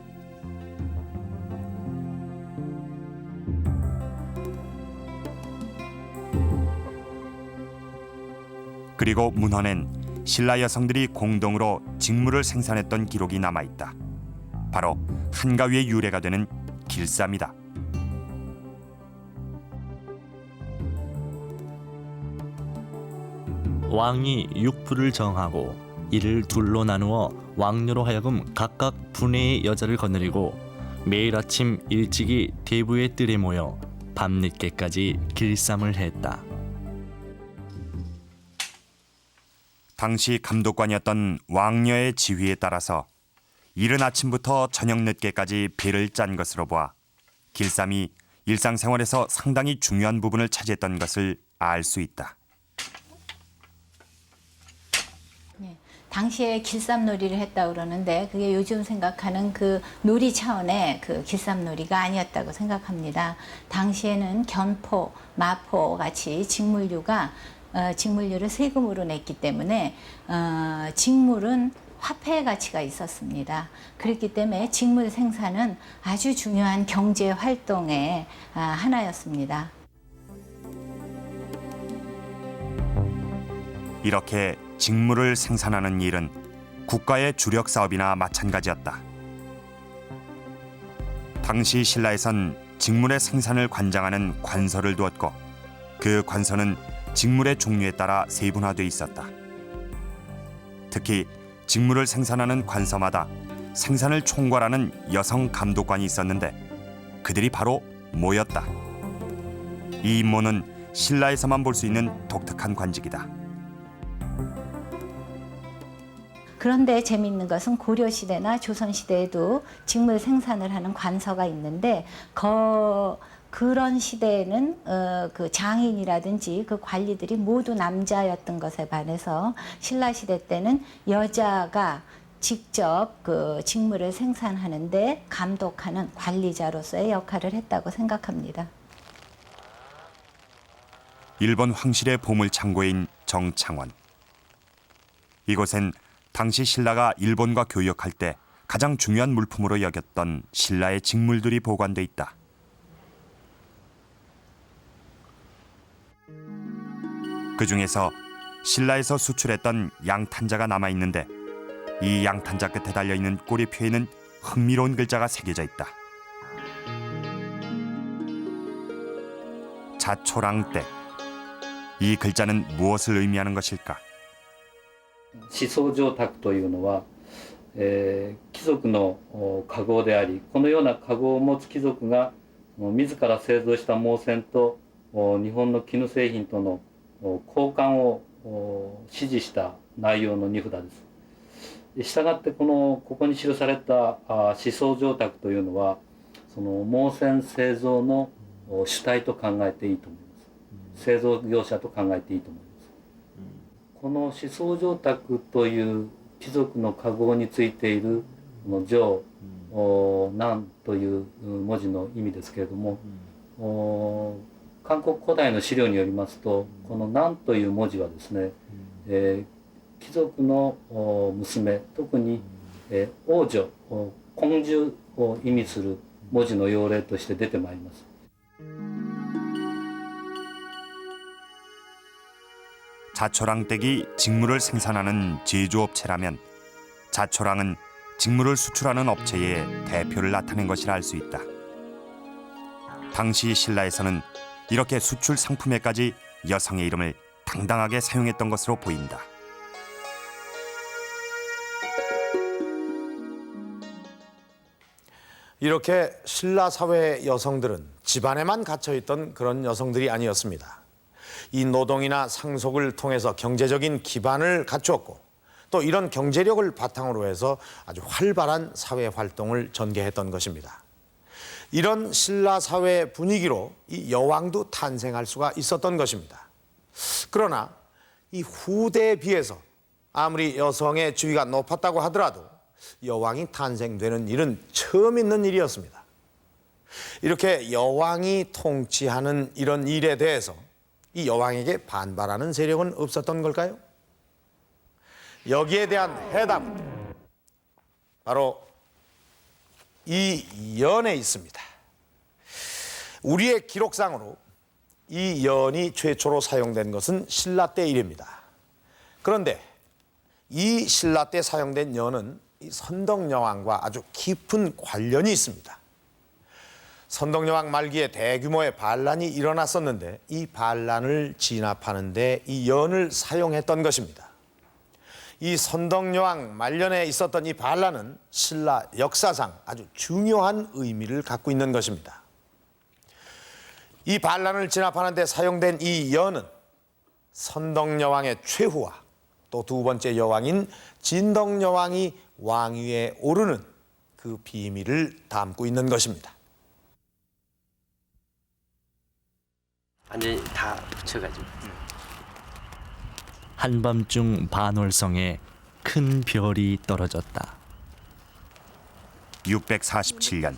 그리고 문헌엔 신라 여성들이 공동으로 직물을 생산했던 기록이 남아있다. 바로 한가위의 유래가 되는 길쌈이다. 왕이 육부를 정하고 이를 둘로 나누어 왕녀로 하여금 각각 분해의 여자를 거느리고 매일 아침 일찍이 대부의 뜰에 모여 밤늦게까지 길쌈을 했다. 당시 감독관이었던 왕녀의 지휘에 따라서 이른 아침부터 저녁 늦게까지 배를 짠 것으로 보아 길쌈이 일상생활에서 상당히 중요한 부분을 차지했던 것을 알 수 있다. 당시에 길쌈놀이를 했다고 그러는데 그게 요즘 생각하는 그 놀이 차원의 그 길쌈놀이가 아니었다고 생각합니다. 당시에는 견포, 마포 같이 직물류를 세금으로 냈기 때문에 직물은 화폐의 가치가 있었습니다. 그렇기 때문에 직물 생산은 아주 중요한 경제 활동의 하나였습니다. 이렇게 직물을 생산하는 일은 국가의 주력 사업이나 마찬가지였다. 당시 신라에선 직물의 생산을 관장하는 관서를 두었고 그 관서는 직물의 종류에 따라 세분화돼 있었다. 특히 직물을 생산하는 관서마다 생산을 총괄하는 여성 감독관이 있었는데 그들이 바로 모였다. 이 임무는 신라에서만 볼 수 있는 독특한 관직이다. 그런데 재미있는 것은 고려시대나 조선시대에도 직물 생산을 하는 관서가 있는데 그런 시대에는 그 장인이라든지 그 관리들이 모두 남자였던 것에 반해서 신라시대 때는 여자가 직접 그 직물을 생산하는데 감독하는 관리자로서의 역할을 했다고 생각합니다. 일본 황실의 보물창고인 정창원. 이곳엔 당시 신라가 일본과 교역할 때 가장 중요한 물품으로 여겼던 신라의 직물들이 보관돼 있다. 그 중에서 신라에서 수출했던 양탄자가 남아있는데 이 양탄자 끝에 달려있는 꼬리표에는 흥미로운 글자가 새겨져 있다. 자초랑떼. 이 글자는 무엇을 의미하는 것일까? 思想上卓というのは、貴族の家号であり、このような家号を持つ貴族が自ら製造した毛線と日本の絹製品との交換を指示した内容の荷札です。したがってここに記された思想上卓というのはその毛線製造の主体と考えていいと思います。製造業者と考えていいと思います。この思想上卓という貴族の家号についているこの上南という文字の意味ですけれども、韓国古代の資料によりますとこの南という文字はですね、貴族の娘、特に王女、公主を意味する文字の用例として出てまいります。 자초랑댁이 직물을 생산하는 제조업체라면 자초랑은 직물을 수출하는 업체의 대표를 나타낸 것이라 할 수 있다. 당시 신라에서는 이렇게 수출 상품에까지 여성의 이름을 당당하게 사용했던 것으로 보인다. 이렇게 신라 사회의 여성들은 집안에만 갇혀있던 그런 여성들이 아니었습니다. 이 노동이나 상속을 통해서 경제적인 기반을 갖추었고 또 이런 경제력을 바탕으로 해서 아주 활발한 사회 활동을 전개했던 것입니다. 이런 신라 사회 분위기로 이 여왕도 탄생할 수가 있었던 것입니다. 그러나 이 후대에 비해서 아무리 여성의 지위가 높았다고 하더라도 여왕이 탄생되는 일은 처음 있는 일이었습니다. 이렇게 여왕이 통치하는 이런 일에 대해서 이 여왕에게 반발하는 세력은 없었던 걸까요? 여기에 대한 해답은 바로 이 연에 있습니다. 우리의 기록상으로 이 연이 최초로 사용된 것은 신라 때 일입니다. 그런데 이 신라 때 사용된 연은 이 선덕여왕과 아주 깊은 관련이 있습니다. 선덕여왕 말기에 대규모의 반란이 일어났었는데 이 반란을 진압하는 데 이 연을 사용했던 것입니다. 이 선덕여왕 말년에 있었던 이 반란은 신라 역사상 아주 중요한 의미를 갖고 있는 것입니다. 이 반란을 진압하는 데 사용된 이 연은 선덕여왕의 최후와 또 두 번째 여왕인 진덕여왕이 왕위에 오르는 그 비밀을 담고 있는 것입니다. 완전히 다 붙여가지고. 한밤중 반월성에 큰 별이 떨어졌다. 647년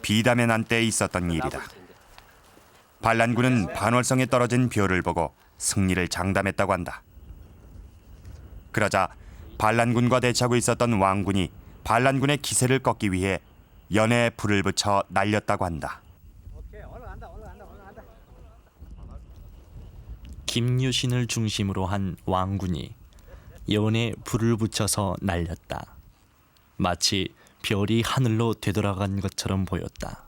비담의 난 때에 있었던 일이다. 반란군은 반월성에 떨어진 별을 보고 승리를 장담했다고 한다. 그러자 반란군과 대치하고 있었던 왕군이 반란군의 기세를 꺾기 위해 연에 불을 붙여 날렸다고 한다. 김유신을 중심으로 한 왕군이 연에 불을 붙여서 날렸다. 마치 별이 하늘로 되돌아간 것처럼 보였다.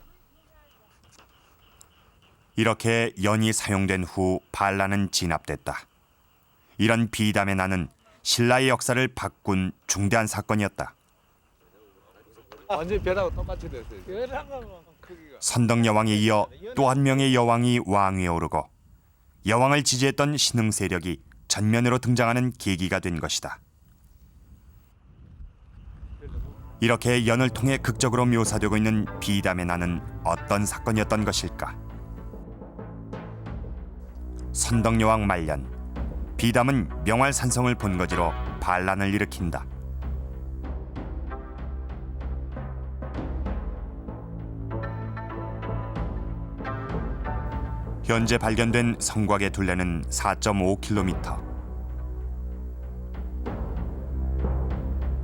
이렇게 연이 사용된 후 반란은 진압됐다. 이런 비담의 난은 신라의 역사를 바꾼 중대한 사건이었다. 완전 별하고 똑같이 됐어요. 선덕여왕에 이어 또 한 명의 여왕이 왕위에 오르고 여왕을 지지했던 신흥 세력이 전면으로 등장하는 계기가 된 것이다. 이렇게 연을 통해 극적으로 묘사되고 있는 비담의 난은 어떤 사건이었던 것일까? 선덕여왕 말년, 비담은 명활산성을 본거지로 반란을 일으킨다. 현재 발견된 성곽의 둘레는 4.5km.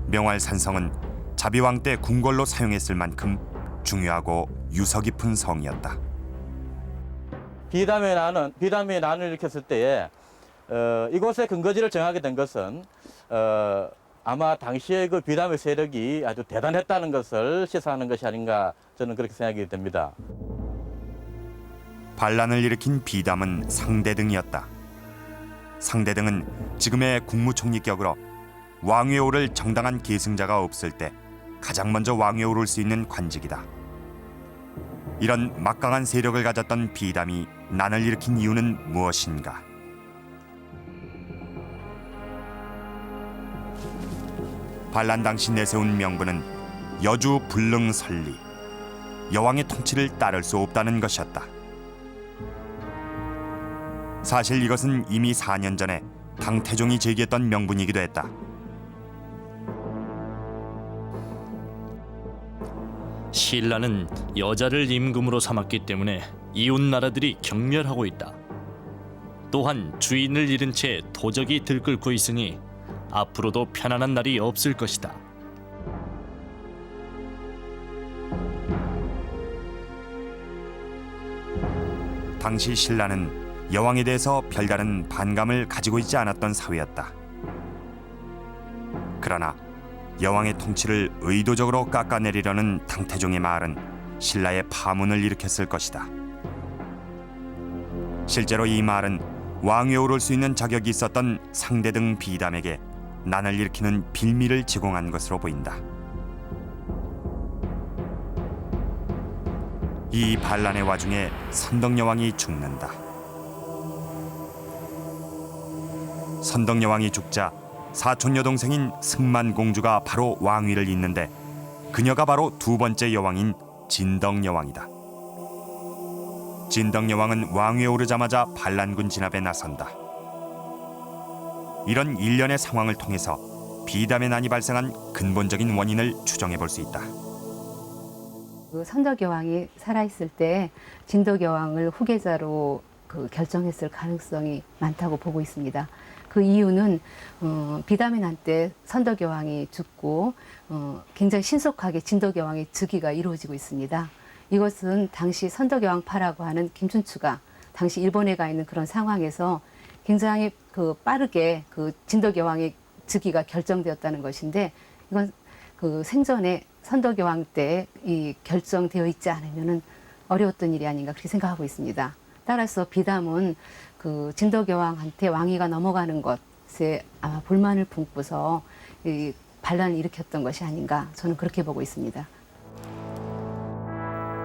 명활산성은 자비왕 때 궁궐로 사용했을 만큼 중요하고 유서 깊은 성이었다. 비담의 난을 일으켰을 때에 이곳의 근거지를 정하게 된 것은 아마 당시에 그 비담의 세력이 아주 대단했다는 것을 시사하는 것이 아닌가 저는 그렇게 생각이 됩니다. 반란을 일으킨 비담은 상대등이었다. 상대등은 지금의 국무총리격으로 왕위에 오를 정당한 계승자가 없을 때 가장 먼저 왕위에 오를 수 있는 관직이다. 이런 막강한 세력을 가졌던 비담이 난을 일으킨 이유는 무엇인가? 반란 당시 내세운 명분은 여주 불능 설리, 여왕의 통치를 따를 수 없다는 것이었다. 사실 이것은 이미 4년 전에 당태종이 제기했던 명분이기도 했다. 신라는 여자를 임금으로 삼았기 때문에 이웃 나라들이 경멸하고 있다. 또한 주인을 잃은 채 도적이 들끓고 있으니 앞으로도 편안한 날이 없을 것이다. 당시 신라는 여왕에 대해서 별다른 반감을 가지고 있지 않았던 사회였다. 그러나 여왕의 통치를 의도적으로 깎아내리려는 당태종의 말은 신라의 파문을 일으켰을 것이다. 실제로 이 말은 왕위에 오를 수 있는 자격이 있었던 상대등 비담에게 난을 일으키는 빌미를 제공한 것으로 보인다. 이 반란의 와중에 선덕여왕이 죽는다. 선덕여왕이 죽자 사촌 여동생인 승만공주가 바로 왕위를 잇는데 그녀가 바로 두 번째 여왕인 진덕여왕이다. 진덕여왕은 왕위에 오르자마자 반란군 진압에 나선다. 이런 일련의 상황을 통해서 비담의 난이 발생한 근본적인 원인을 추정해 볼 수 있다. 선덕여왕이 살아있을 때 진덕여왕을 후계자로 결정했을 가능성이 많다고 보고 있습니다. 그 이유는 비담의 난 때 선덕여왕이 죽고 굉장히 신속하게 진덕여왕의 즉위가 이루어지고 있습니다. 이것은 당시 선덕여왕파라고 하는 김춘추가 당시 일본에 가 있는 그런 상황에서 굉장히 빠르게 진덕여왕의 즉위가 결정되었다는 것인데, 이건 생전에 선덕여왕 때 이 결정되어 있지 않으면은 어려웠던 일이 아닌가 그렇게 생각하고 있습니다. 따라서 비담은 진덕여왕한테 왕위가 넘어가는 것에 아마 불만을 품고서 이 반란을 일으켰던 것이 아닌가, 저는 그렇게 보고 있습니다.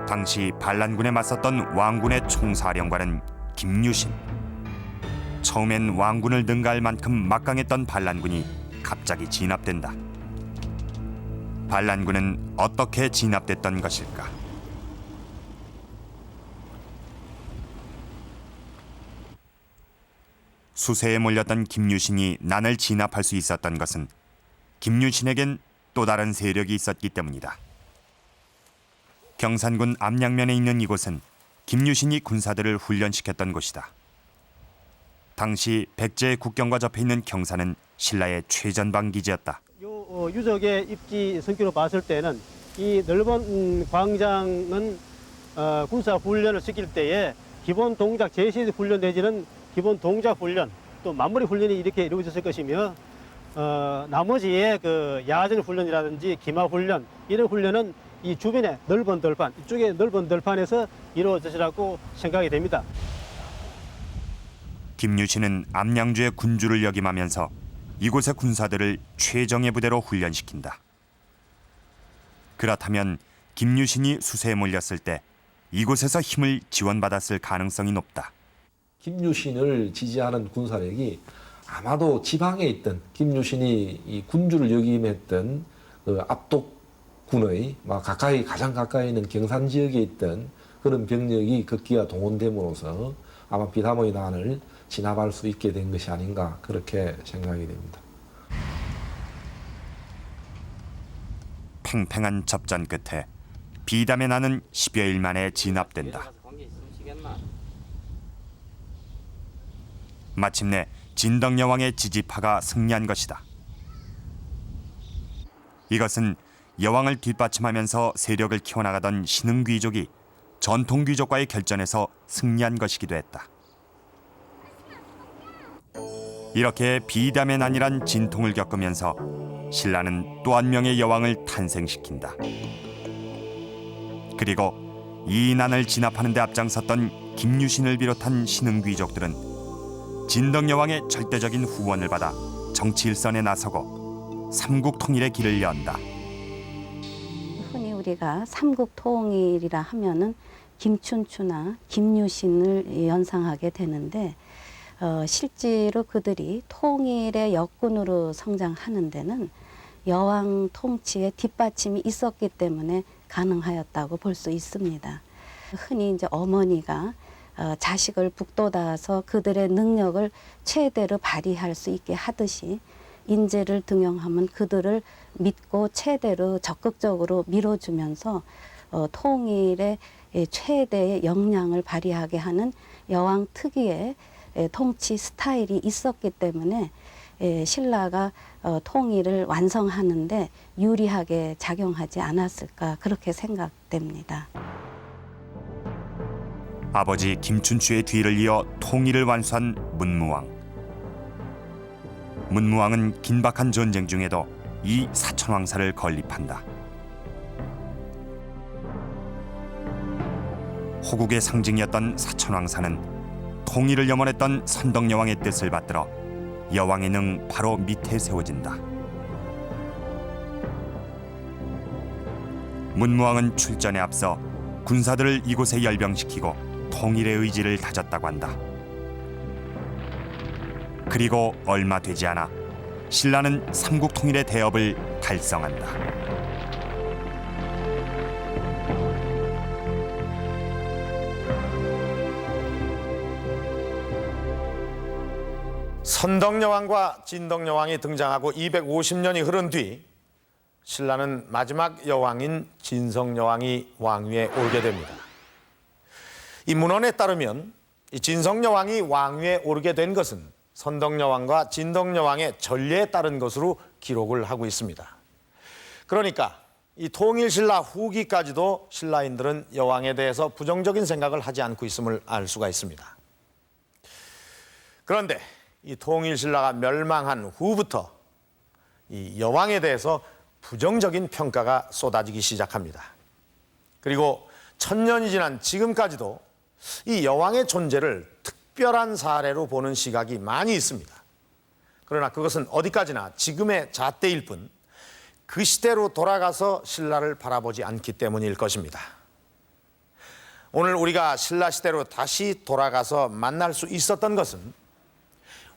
당시 반란군에 맞섰던 왕군의 총사령관은 김유신. 처음엔 왕군을 능가할 만큼 막강했던 반란군이 갑자기 진압된다. 반란군은 어떻게 진압됐던 것일까? 수세에 몰렸던 김유신이 난을 진압할 수 있었던 것은 김유신에겐 또 다른 세력이 있었기 때문이다. 경산군 암양면에 있는 이곳은 김유신이 군사들을 훈련시켰던 곳이다. 당시 백제의 국경과 접해 있는 경산은 신라의 최전방 기지였다. 유적의 입지 성격으로 봤을 때는 이 넓은 광장은 군사 훈련을 시킬 때에 기본 동작 제시 훈련 내지는 기본 동작 훈련, 또 마무리 훈련이 이렇게 이루어졌을 것이며, 나머지의 야전 훈련이라든지 기마 훈련, 이런 훈련은 이 주변의 넓은 들판, 이쪽에 넓은 들판에서 이루어졌으라고 생각이 됩니다. 김유신은 암양주의 군주를 역임하면서 이곳의 군사들을 최정예 부대로 훈련시킨다. 그렇다면 김유신이 수세에 몰렸을 때 이곳에서 힘을 지원받았을 가능성이 높다. 김유신을 지지하는 군사력이 아마도 지방에 있던 김유신이 이 군주를 역임했던 압독군의 가장 가까이 있는 경산 지역에 있던 그런 병력이 극기가 동원됨으로써 아마 비담의 난을 진압할 수 있게 된 것이 아닌가, 그렇게 생각이 됩니다. 팽팽한 접전 끝에 비담의 난은 10여일 만에 진압된다. 마침내 진덕여왕의 지지파가 승리한 것이다. 이것은 여왕을 뒷받침하면서 세력을 키워나가던 신흥귀족이 전통귀족과의 결전에서 승리한 것이기도 했다. 이렇게 비담의 난이란 진통을 겪으면서 신라는 또 한 명의 여왕을 탄생시킨다. 그리고 이 난을 진압하는 데 앞장섰던 김유신을 비롯한 신흥귀족들은 진덕여왕의 절대적인 후원을 받아 정치 일선에 나서고 삼국 통일의 길을 연다. 흔히 우리가 삼국 통일이라 하면은 김춘추나 김유신을 연상하게 되는데, 실제로 그들이 통일의 역군으로 성장하는 데는 여왕 통치의 뒷받침이 있었기 때문에 가능하였다고 볼 수 있습니다. 흔히 이제 어머니가 자식을 북돋아서 그들의 능력을 최대로 발휘할 수 있게 하듯이 인재를 등용하면 그들을 믿고 최대로 적극적으로 밀어주면서 통일의 최대의 역량을 발휘하게 하는 여왕 특유의 통치 스타일이 있었기 때문에 신라가 통일을 완성하는데 유리하게 작용하지 않았을까, 그렇게 생각됩니다. 아버지 김춘추의 뒤를 이어 통일을 완수한 문무왕. 문무왕은 긴박한 전쟁 중에도 이 사천왕사를 건립한다. 호국의 상징이었던 사천왕사는 통일을 염원했던 선덕여왕의 뜻을 받들어 여왕의 능 바로 밑에 세워진다. 문무왕은 출전에 앞서 군사들을 이곳에 열병시키고 통일의 의지를 다졌다고 한다. 그리고 얼마 되지 않아 신라는 삼국 통일의 대업을 달성한다. 선덕여왕과 진덕여왕이 등장하고 250년이 흐른 뒤 신라는 마지막 여왕인 진성여왕이 왕위에 오르게 됩니다. 이 문헌에 따르면 이 진성여왕이 왕위에 오르게 된 것은 선덕여왕과 진덕여왕의 전례에 따른 것으로 기록을 하고 있습니다. 그러니까 이 통일신라 후기까지도 신라인들은 여왕에 대해서 부정적인 생각을 하지 않고 있음을 알 수가 있습니다. 그런데 이 통일신라가 멸망한 후부터 이 여왕에 대해서 부정적인 평가가 쏟아지기 시작합니다. 그리고 1000년이 지난 지금까지도 이 여왕의 존재를 특별한 사례로 보는 시각이 많이 있습니다. 그러나 그것은 어디까지나 지금의 잣대일 뿐 그 시대로 돌아가서 신라를 바라보지 않기 때문일 것입니다. 오늘 우리가 신라 시대로 다시 돌아가서 만날 수 있었던 것은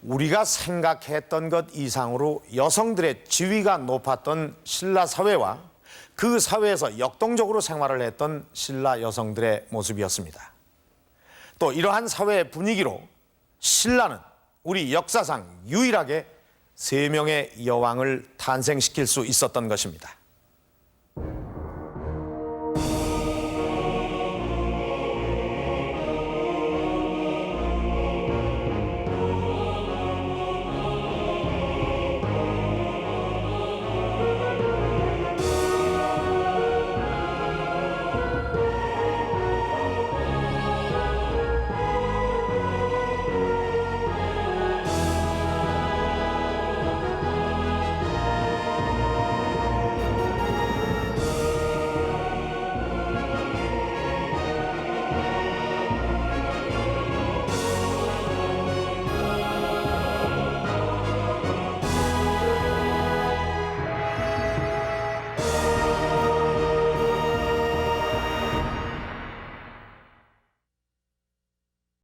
우리가 생각했던 것 이상으로 여성들의 지위가 높았던 신라 사회와 그 사회에서 역동적으로 생활을 했던 신라 여성들의 모습이었습니다. 또 이러한 사회의 분위기로 신라는 우리 역사상 유일하게 3명의 여왕을 탄생시킬 수 있었던 것입니다.